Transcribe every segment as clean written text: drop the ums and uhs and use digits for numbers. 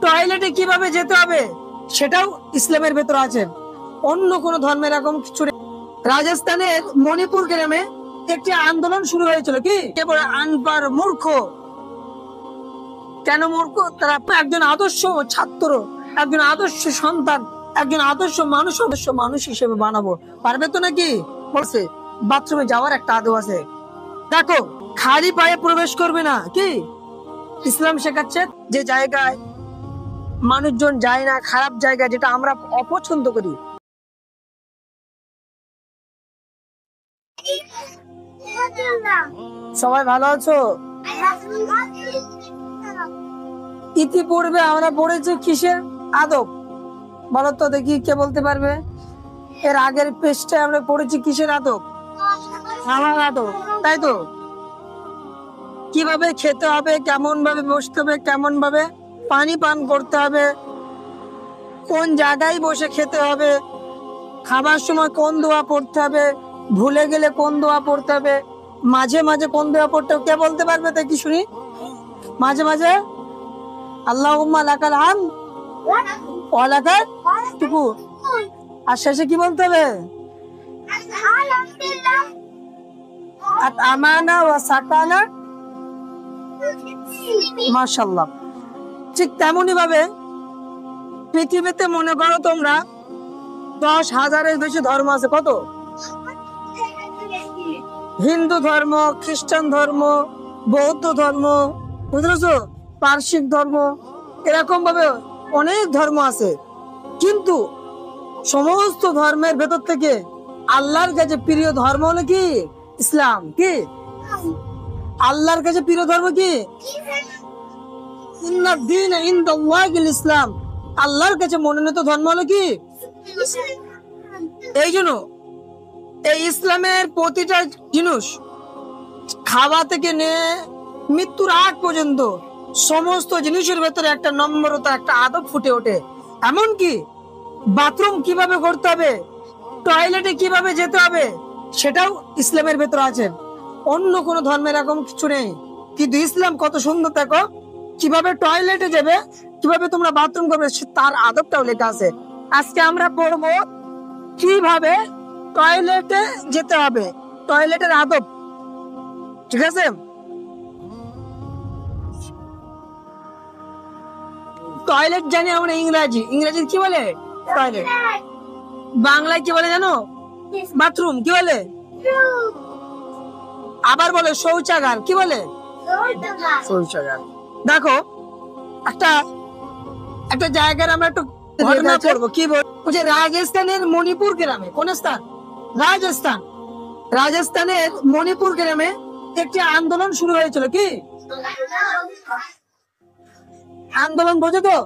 টয়লেটে কিভাবে যেতে হবে সেটাও ইসলামের ভেতর আছে, অন্য কোন ধর্মের এরকম কিছু নেই। রাজস্থানের মণিপুর গ্রামে একটি আন্দোলন শুরু হয়েছিল, কি কেবল আনপাড় মূর্খ। কেন মূর্খ? তারা একজন আদর্শ ছাত্র, একজন আদর্শ সন্তান, একজন আদর্শ মানুষ হিসেবে বানাবো পারবে তো নাকি? বলছে বাথরুমে যাওয়ার একটা আদব আছে, দেখো খালি পায়ে প্রবেশ করবে না। কি ইসলাম শেখাচ্ছে যে জায়গায় মানুষজন যায় না, খারাপ জায়গা যেটা আমরা অপছন্দ করি। সবাই ভালো আছো? ইতিপূর্বে আমরা পড়েছি কিসের আদব? বলো তো দেখি, কে বলতে পারবে? এর আগের পৃষ্ঠায় আমরা পড়েছি কিসের আদব? খাওয়ার আদব, তাই তো? কিভাবে খেতে হবে, কেমন ভাবে বসতে হবে, কেমন ভাবে পানি পান করতে হবে, কোন জায়গায় বসে খেতে হবে, খাবার সময় কোন দোয়া পড়তে হবে, ভুলে গেলে কোন দোয়া পড়তে হবে, মাঝে মাঝে কোন দোয়া পড়তে হবে, কে বলতে পারবে? তাই কি শুনি। মাঝে মাঝে আল্লাহুম্মা লাকাল হামদ ওয়া লাকাল শুকর, আর শেষে কি বলতে হবে? আমানা ওয়া সাকানা। মাশাআল্লাহ। ঠিক তেমনি ভাবে পৃথিবীতে মনে করো তোমরা 10,000-এর বেশি ধর্ম আছে। কত? হিন্দু ধর্ম, খ্রিস্টান ধর্ম, বৌদ্ধ ধর্ম, বুঝেছো, পারসিক ধর্ম, এরকম ভাবে অনেক ধর্ম আছে। কিন্তু সমস্ত ধর্মের ভেতর থেকে আল্লাহর কাছে প্রিয় ধর্ম হলো কি? ইসলাম। কি আল্লাহর কাছে প্রিয় ধর্ম কি? ইন্নাদ দীন ইনদাল্লাহিল ইসলাম। আল্লাহর কাছে মনোনীত ধর্ম হলো কি? এই জন্য এই ইসলামের প্রতিটা জিনিস, খাওয়া থেকে নিয়ে মৃত্যুর আগ পর্যন্ত সমস্ত জিনিসের ভেতরে একটা নম্রতা, একটা আদব ফুটে ওঠে। এমনকি বাথরুম কিভাবে করতে হবে, টয়লেটে কিভাবে যেতে হবে সেটাও ইসলামের ভেতর আছে, অন্য কোন ধর্মের এরকম কিছু নেই। কিন্তু ইসলাম কত সুন্দর, দেখো কিভাবে টয়লেটে যাবে, কিভাবে তোমরা বাথরুম করবে, তার আদবটাও লেখা আছে। আজকে আমরা পড়বো কিভাবে টয়লেটে যেতে হবে, টয়লেটের আদব। ঠিক আছে? টয়লেট জানি আমরা ইংরাজি কি বলে? টয়লেট। বাংলায় কি বলে জানো? বাথরুম। কি বলে? আবার বলে শৌচাগার। কি বলে? শৌচাগার। দেখো একটা জায়গার আমরা একটু ঘটনা পড়বো। কি বলছে? রাজস্থানের মণিপুর গ্রামে, কোন স্থান? রাজস্থানের মণিপুর গ্রামে একটি আন্দোলন শুরু হয়েছিল। কি আন্দোলন বোঝো তো?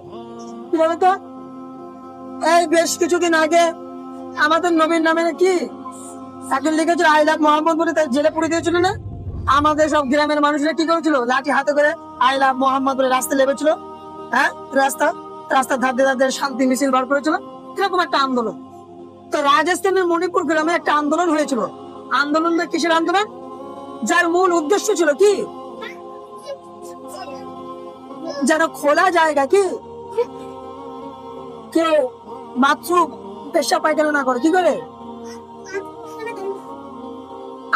কি বলো তো? এই বেশ কিছুদিন আগে আমাদের নবীর নামে কি একজন লিখেছিল আই লাভ মোহাম্মদ বলে, তাই জেলে পুড়ে দিয়েছিল না? আমাদের সব গ্রামের মানুষরা কি করেছিল? লাঠি হাতে করে আই লাভ মোহাম্মদ বলে রাস্তা লেবেছিল। হ্যাঁ, রাস্তার ধারে শান্তি মিছিল বার করেছিল। এরকম একটা আন্দোলন। তো রাজস্থানের মণিপুর গ্রামে একটা আন্দোলন হয়েছিল। আন্দোলনটা কিসের আন্দোলন? যার মূল উদ্দেশ্য ছিল কি, যেন খোলা জায়গা কি কেউ বাথরুম পেশাব পায়খানা না করে। কি করে?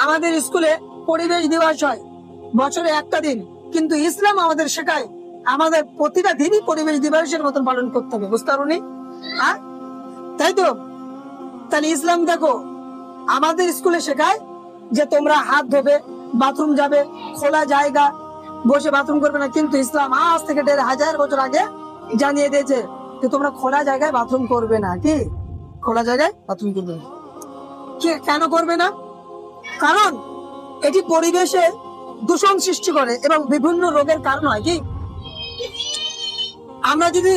আমাদের স্কুলে পরিবেশ দিবস হয় বছরে একটা দিন, কিন্তু ইসলাম আমাদের শেখায় আমাদের প্রতিটা দিনই পরিবেশ দিবসের মতন পালন করতে হবে। বুঝতে পারোনি? হ্যাঁ, তাই তো? তাহলে ইসলাম দেখো আমাদের স্কুলে শেখায় যে তোমরা হাত ধোবে, বাথরুম যাবে, খোলা জায়গা বসে বাথরুম করবে না। কিন্তু ইসলাম আজ থেকে 1,500 বছর আগে জানিয়ে দিয়েছে যে তোমরা খোলা জায়গায় বাথরুম করবে না। কি খোলা জায়গায় বাথরুম করবে না? কেন করবে না? কারণ এটি পরিবেশে দূষণ সৃষ্টি করে এবং বিভিন্ন রোগের কারণ হয়। কি আমরা যদি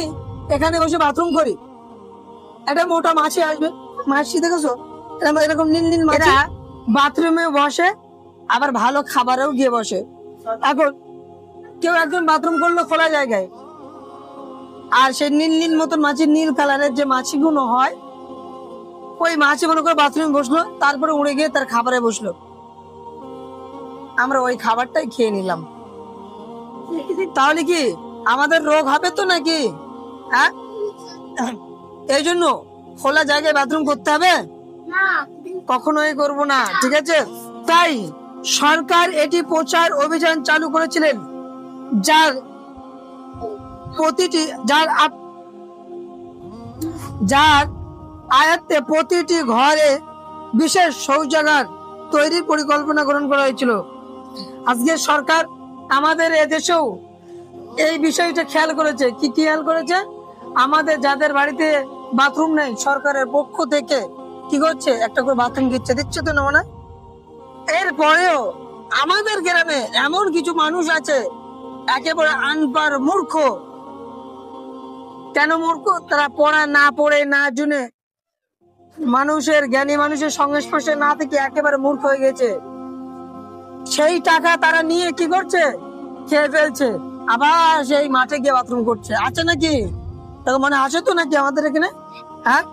এখানে বসে বাথরুম করি, একটা মোটা মাছি আসবে। মাছি দেখেছো? এরকম নীল নীল মাছি বাথরুমে বসে, আবার ভালো খাবারেও গিয়ে বসে। এখন কেউ একজন বাথরুম করলো খোলা জায়গায়, আর সেই নীল নীল মতন মাছি, নীল কালারের যে মাছিগুলো হয়, ওই মাছি মনে করে বাথরুমে বসলো, তারপরে উড়ে গিয়ে তার খাবারে বসলো, আমরা ওই খাবারটাই খেয়ে নিলাম। তাহলে কি আমাদের রোগ হবে তো নাকি? হ্যাঁ, এই জন্য খোলা জায়গায় বাথরুম করতে হবে? কখনোই করব না, ঠিক আছে? তাই সরকার এটি প্রচার অভিযান চালু করেছিলেন, যার প্রতিটি যার আয়ত্তে প্রতিটি ঘরে বিশেষ শৌচাগার তৈরির পরিকল্পনা গ্রহণ করা হয়েছিল। আজকে সরকার আমাদের এদেশেও এই বিষয়টা খেয়াল করেছে। কি খেয়াল করেছে? আমাদের যাদের বাড়িতে বাথরুম নেই, সরকারের পক্ষ থেকে কি করছে, একটা করে বাথরুম দিচ্ছে তো না মনে? এরপরেও আমাদের গ্রামে এমন কিছু মানুষ আছে একেবারে আনপার মূর্খ। কেন মূর্খ? তারা পড়া না পড়ে না জুনে মানুষের জ্ঞানী মানুষের সংস্পর্শে না থেকে একেবারে মূর্খ হয়ে গেছে। সেই টাকা তারা নিয়ে কি করছে, খেয়ে ফেলছে, আবার সেই মাঠে গিয়ে বাথরুম করছে। আছে নাকি? মানে আছে তো নাকি আমাদের এখানে? হ্যাঁ,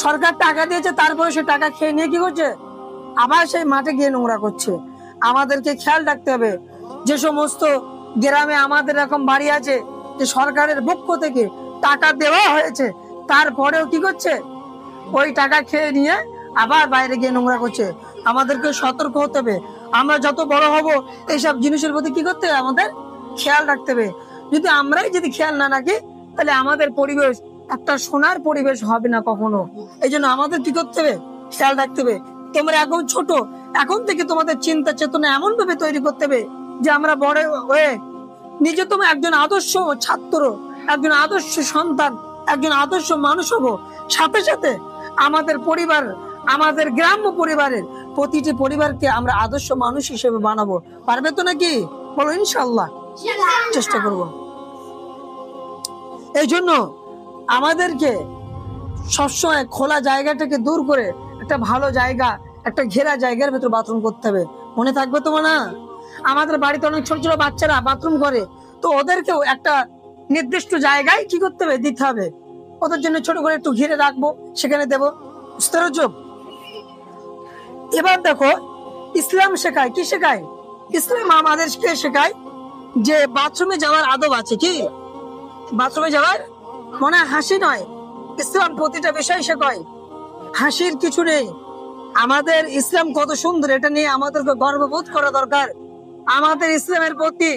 সরকার টাকা দিয়েছে, তারপরে সে টাকা খেয়ে নিয়ে কি করছে, আবার সেই মাঠে গিয়ে নোংরা করছে। আমাদেরকে খেয়াল রাখতে হবে, যে সমস্ত গ্রামে আমাদের এরকম বাড়ি আছে যে সরকারের পক্ষ থেকে টাকা দেওয়া হয়েছে, তারপরেও কি করছে, ওই টাকা খেয়ে নিয়ে আবার বাইরে গিয়ে নোংরা করছে। আমাদেরকে সতর্ক হতে হবে। আমরা যত বড় হব এইসব জিনিসের প্রতি কি করতে হবে, আমাদের খেয়াল রাখতে হবে। যদি খেয়াল না রাখি, তাহলে আমাদের পরিবেশ একটা সোনার পরিবেশ হবে না কখনো। এই জন্য আমাদের কি করতে হবে, খেয়াল রাখতে হবে। তোমরা এখন ছোট, এখন থেকে তোমাদের চিন্তা চেতনা এমন ভাবে তৈরি করতে হবে যে আমরা বড় হয়ে নিজে তুমি একজন আদর্শ ছাত্র, একজন আদর্শ সন্তান, একজন আদর্শ মানুষ হব। সাথে সাথে আমাদের পরিবার, আমাদের গ্রাম্য পরিবারের প্রতিটি পরিবারকে আমরা আদর্শ মানুষ হিসেবে বানাবো। পারবে তো নাকি? বলো ইনশাআল্লাহ, চেষ্টা করব। এই জন্য আমাদেরকে সবসময় খোলা জায়গাটাকে দূর করে একটা ভালো জায়গা, একটা ঘেরা জায়গার ভেতর বাথরুম করতে হবে। মনে থাকবে তোমার না? আমাদের বাড়িতে অনেক ছোট ছোট বাচ্চারা বাথরুম করে, তো ওদেরকেও একটা নির্দিষ্ট জায়গায় কি করতে হবে, দিতে হবে। ওদের জন্য ছোট করে একটু ঘিরে রাখবো, সেখানে দেবো। বুঝতে পারছো? এবার দেখো, ইসলাম শেখায়, কি শেখায়? ইসলাম আমাদেরকে শেখায় যে বাথরুমে যাওয়ার আদব আছে। কি বাথরুমে যাওয়ার মনে হাসি নয়, ইসলাম প্রতিটা বিষয় শেখায়। হাসির কিছু নেই। আমাদের ইসলাম কত সুন্দর, এটা নিয়ে আমাদেরকে গর্ববোধ করা দরকার। আমাদের ইসলামের প্রতি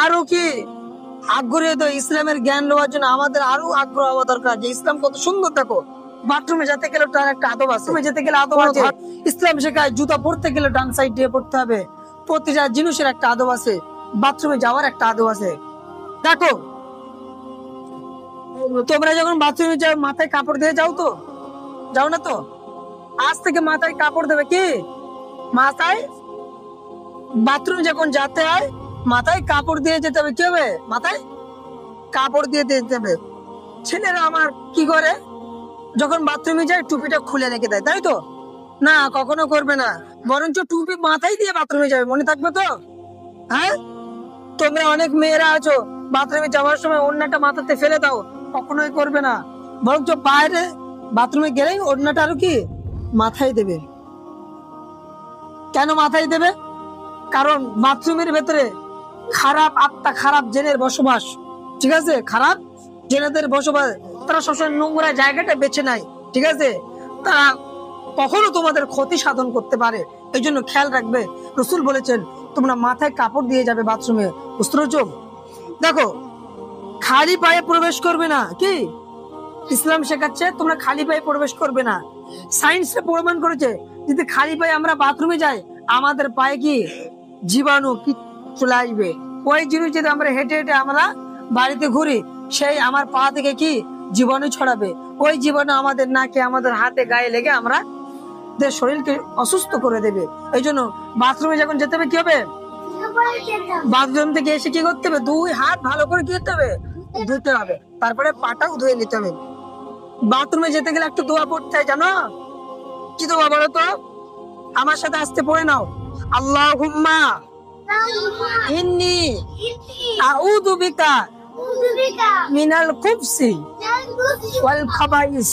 আরো কি আগ্রহী, তো ইসলামের জ্ঞান নেওয়ার জন্য আমাদের আরো আগ্রহ হওয়া দরকার যে ইসলাম কত সুন্দর। দেখো, বাথরুমে যেতে গেলে তার একটা আদব আছে, যেতে গেলে আদব আছে। ইসলাম শেখায় জুতা পরতে গেলে ডান সাইড দিয়ে পড়তে হবে। প্রতিটা জিনিসের একটা আদব আছে, বাথরুমে যাওয়ার একটা আদব আছে। দেখো, তোমরা যখন বাথরুমে যাও মাথায় কাপড় দিয়ে যাও তো? যাও না তো? আজ থেকে মাথায় কাপড় দেবে। কি মাথায় বাথরুমে যখন যেতে হয় মাথায় কাপড় দিয়ে যেতে হবে। কি হবে? মাথায় কাপড় দিয়ে যেতে হবে। ছেলেরা আমার কি করে, যখন বাথরুমে যায় টুপিটা খুলে রেখে দেয়, তাই তো? না, কখনো করবে না, বরঞ্চ টুপি মাথায় দিয়ে বাথরুমে যাবে। মনে থাকবে তো? হ্যাঁ, তোমরা অনেক মেয়েরা আছো বাথরুমে যাওয়ার সময় ওড়নাটা মাথাতে ফেলে দাও, কখনোই করবে না। বরঞ্চ বাইরে বাথরুমে গেলেই ওড়নাটা আরো কি মাথায় দেবে। কেন মাথায় দেবে? কারণ বাথরুমের ভেতরে খারাপ আত্মা, খারাপ জেনের বসবাস। ঠিক আছে? খারাপ জেনেদের বসবাস, তারা সবসময় নোংরা জায়গাটা বেছে নেয়। ঠিক আছে? তারা কখনো তোমাদের ক্ষতি সাধন করতে পারে। এই জন্য খেয়াল রাখবে। রসুল বলেছেন তোমরা মাথায় কাপড় দিয়ে যাবে বাথরুমে। বুঝতে পেরেছো? দেখো, খালি পায়ে প্রবেশ করবে না। কি ইসলাম শেখাচ্ছে? তোমরা খালি পায়ে প্রবেশ করবে না। সায়েন্সে প্রমাণ করেছে যদি খালি পায়ে আমরা বাথরুমে যাই, আমাদের পায়ে কি জীবাণু কি চলে আসবে। ওই জিনিস যদি আমরা হেঁটে হেঁটে আমরা বাড়িতে ঘুরি, সেই আমার পা থেকে কি জীবাণু ছড়াবে। ওই জীবাণু আমাদের নাকে, আমাদের হাতে, গায়ে লেগে আমরা শরীরকে অসুস্থ করে দেবে। এই জন্য বাথরুমে যখন যেতে হবে কি হবে, বাথরুম থেকে এসে কি করতে হবে, দুই হাত ভালো করে কি করতে হবে, ধুতে হবে। তারপরে পাটাও ধুয়ে নিতে হবে। বাথরুমে যেতে গেলে একটু দোয়া পড়তে হয়, জানো? কি দোয়া বলো তো? আমার সাথে আসতে পড়ে নাও। আল্লাহুম্মা ইন্নী আউযু বিকা মিনাল খুবসি ওয়াল খাবাইস।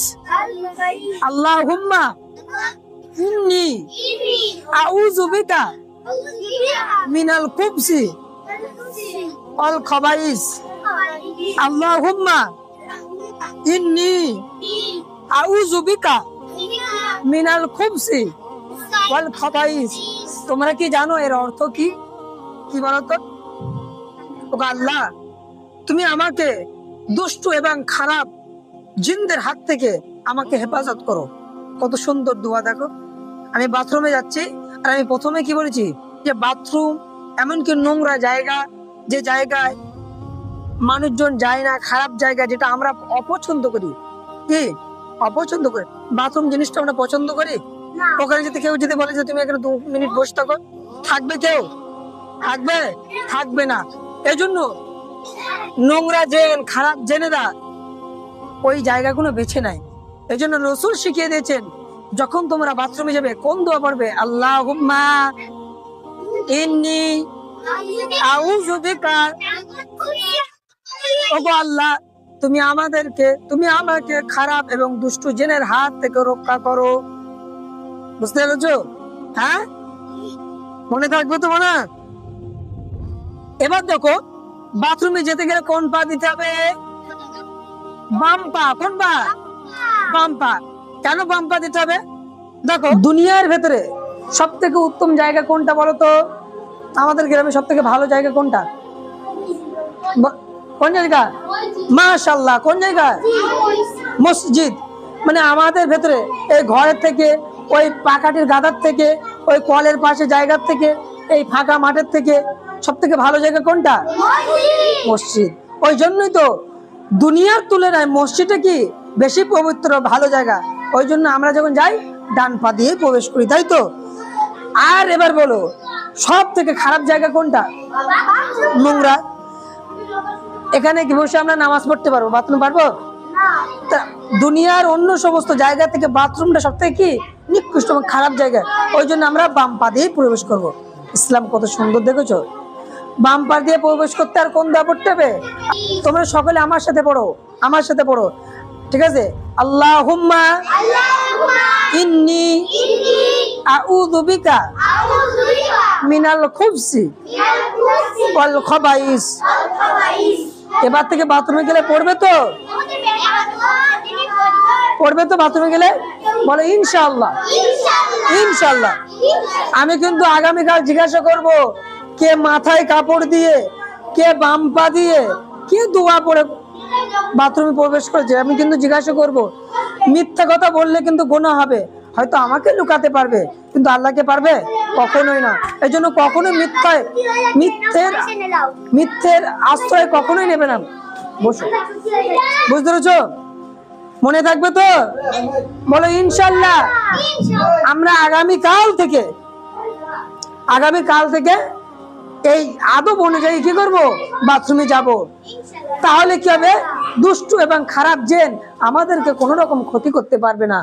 আল্লাহুম্মা ইন্নী আউযু বিকা মিনাল খুবসি ওয়াল খাবাইস। আল্লাহুম্মা ইন্নী আউযু বিকা মিনাল খুবসি ওয়াল খাবাইস। তোমরা কি জানো এর অর্থ কি? কি বলতো? ওগো আল্লাহ, তুমি আমাকে দুষ্টু এবং খারাপ জিনদের হাত থেকে আমাকে হেফাজত করো। কত সুন্দর দোয়া দেখো। আমি বাথরুমে যাচ্ছি আর আমি প্রথমে কি বলেছি যে বাথরুম এমনকি নোংরা জায়গা, যে জায়গায় মানুষজন যায় না, খারাপ জায়গা যেটা আমরা অপছন্দ করি। কি অপছন্দ করি? বাথরুম জিনিসটা আমরা পছন্দ করি? ওখানে যদি কেউ যদি বলে যে তুমি এখানে 2 মিনিট বসে থাকো, থাকবে কেউ? থাকবে? থাকবে না। এই জন্য নোংরা জেন, খারাপ জেনেরা ওই জায়গাগুলো বেছে নেয়। এই জন্য রসুল শিখিয়ে দিয়েছেন যখন তোমরা বাথরুমে যাবে কোন দোয়া পড়বে? আল্লাহুম্মা ইন্নী আউযু বিকা। ওগো আল্লাহ, তুমি আমাকে খারাপ এবং দুষ্টু জিনের হাত থেকে রক্ষা করো। বুঝতে পেরেছো? হ্যাঁ, মনে থাকবে তো মনে? এবার দেখো, বাথরুমে যেতে গেলে কোন পা দিতে হবে? বাম পা। কোন পা? বাম পা। কেন বাম পা দিতে হবে? দেখো, দুনিয়ার ভেতরে সব থেকে উত্তম জায়গা কোনটা বলো তো? আমাদের গ্রামে সব থেকে ভালো জায়গা কোনটা? কোন জায়গা? মাশাআল্লাহ, কোন জায়গা? মসজিদ। মানে আমাদের ভেতরে এই ঘরের থেকে, ওই পাকাটির গাদার থেকে, ওই কলের পাশে জায়গার থেকে, এই ফাঁকা মাঠের থেকে সব থেকে ভালো জায়গা কোনটা? মসজিদ। ওই জন্যই তো দুনিয়ার তুলনায় মসজিদটা কি বেশি পবিত্র, ভালো জায়গা। ওই জন্য আমরা যখন যাই ডান পা দিয়ে প্রবেশ করি, তাই তো? আর এবার বলো, সব থেকে খারাপ জায়গা কোনটা? নোংরা। এখানে কি বসে আমরা নামাজ পড়তে পারবো? বাথরুম পারবো? দুনিয়ার অন্য সমস্ত জায়গা থেকে বাথরুমটা সব থেকে কি নিকৃষ্ট এবং খারাপ জায়গা। ওই জন্য আমরা বাম পা দিয়ে প্রবেশ করব। ইসলাম কত সুন্দর দেখেছো? বাম পা দিয়ে প্রবেশ করতে আর কোন দোয়া পড়তে হবে? তোমরা সকলে আমার সাথে পড়ো, আমার সাথে পড়ো, ঠিক আছে? আল্লাহুম্মা ইন্নী আউযু বিকা মিনাল খুবসি ওয়াল খাবাইস। এবার থেকে বাথরুমে গেলে পড়বে তো? পড়বে তো বাথরুমে গেলে? বলো ইনশাআল্লাহ। ইনশাআল্লাহ। আমি কিন্তু আগামীকাল জিজ্ঞাসা করব কে মাথায় কাপড় দিয়ে, কে বাম পা দিয়ে, কে দোয়া পড়ে বাথরুমে প্রবেশ করেছে। আমি কিন্তু জিজ্ঞাসা করব। মিথ্যা কথা বললে কিন্তু গুনাহ হবে। হয়তো আমাকে লুকাতে পারবে, কিন্তু আল্লাহকে পারবে? কখনোই না। এই জন্য কখনো মিথ্যের আশ্রয় কখনোই নেবে না। বসো, বুঝতে পেরেছো? মনে থাকবে তো? বলো ইনশাআল্লাহ। আমরা আগামীকাল থেকে এই আদব অনুযায়ী কি করব? বাথরুমে যাব। তাহলে কি হবে? দুষ্টু এবং খারাপ জিন আমাদেরকে কোনো রকম ক্ষতি করতে পারবে না।